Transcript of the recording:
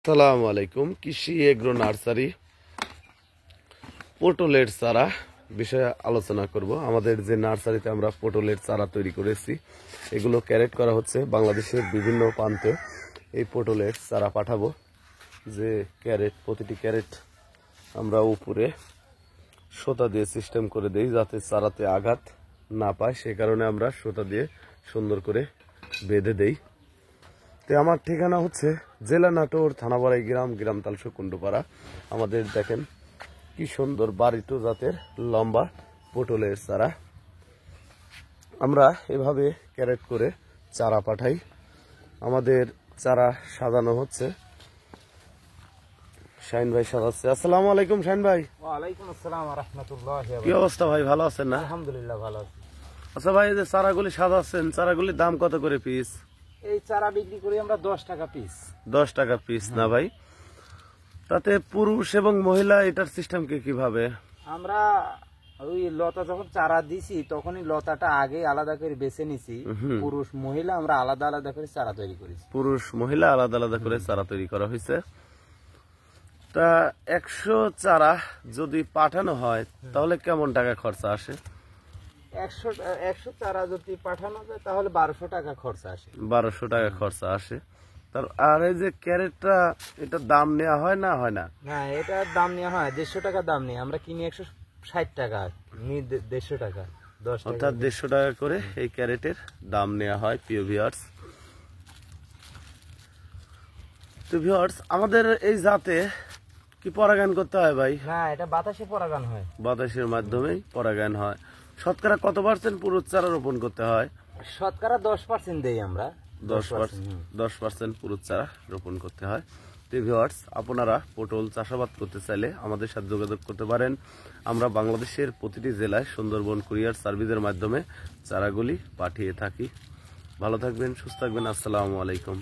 আসসালামু আলাইকুম। কৃষি এগ্রো নার্সারি পটলের চারা বিষয়ে আলোচনা করব। আমাদের যে নার্সারিতে আমরা পটলের চারা তৈরি করেছি, এগুলো ক্যারেট করা হচ্ছে বাংলাদেশের বিভিন্ন প্রান্তে। এই পটলের চারা পাঠাবো, যে ক্যারেট, প্রতিটি ক্যারেট আমরা উপরে সুতা দিয়ে সিস্টেম করে দেই যাতে চারাতে আঘাত না পায়। সে কারণে আমরা সুতা দিয়ে সুন্দর করে বেঁধে দেই। তো আমার ঠিকানা হচ্ছে জেলা নাটোর, থানাবাড়াই গ্রাম তালসু কুণ্ডুপাড়া। আমাদের দেখেন কি সুন্দর বাড়িটো জাতের লম্বা পটলের চারা। আমরা এভাবে ক্যারেট করে চারা পাঠাই। আমাদের চারা সাজানো হচ্ছে, শাহিন ভাই সাজাচ্ছে। আসসালামু আলাইকুম শাহিন ভাই। ওয়ালাইকুম আসসালাম ওয়া রাহমাতুল্লাহি ওয়া কি অবস্থা ভাই, ভালো আছেন না? আলহামদুলিল্লাহ ভালো আছি। আচ্ছা ভাই, এই যে চারাগুলি সাজাচ্ছেন, চারাগুলির দাম কত করে পিস? এই চারা বিক্রি করি আমরা 10 টাকা পিস। 10 টাকা পিস না ভাই? তাতে পুরুষ এবং মহিলা এটার সিস্টেম কিভাবে? আমরা ওই লতা যখন চারা দিছি তখনই লতাটা আগে আলাদা করে বেছে নিছি। পুরুষ মহিলা আমরা আলাদা আলাদা করে চারা তৈরি করেছি। পুরুষ মহিলা আলাদা আলাদা করে চারা তৈরি করা হয়েছে। তা 100 চারা যদি পাঠানো হয় তাহলে কেমন টাকা খরচা আসে? 100 চারা যদি পাঠানো যায় তাহলে 1200 টাকা খরচা আসে। 1200 টাকা খরচা আসে। আর এই যে ক্যারেটটা, এটার দাম নেওয়া হয় না? হয় না? হ্যাঁ, এটার দাম নেওয়া হয় 150 টাকা দাম নেই। আমরা কিনি 160 টাকা, নি 150 টাকা, 10 টাকা। অর্থাৎ 150 টাকা করে এই ক্যারেটের দাম নেওয়া হয়। প্রিয় ভিউয়ার্স, তো ভিউয়ার্স, আমাদের এই জাতে কি পরাগায়ন করতে হয় ভাই? না, এটা বাতাসে পরাগান হয়। বাতাসের মাধ্যমেই পরাগায়ন হয়। শতকরা কত % পুরুষ চারা রোপণ করতে হয়? শতকরা 10% দেই আমরা। 10% পুরুষ চারা রোপণ করতে হয়। তো ভিউয়ার্স, আপনারা পটল চাষাবাদ করতে চাইলে আমাদের সাথে যোগাযোগ করতে পারেন। আমরা বাংলাদেশের প্রতিটি জেলায় সুন্দরবন কুরিয়ার সার্ভিসের মাধ্যমে চারাগুলি পাঠিয়ে থাকি। ভালো থাকবেন, সুস্থ থাকবেন। আসসালামু আলাইকুম।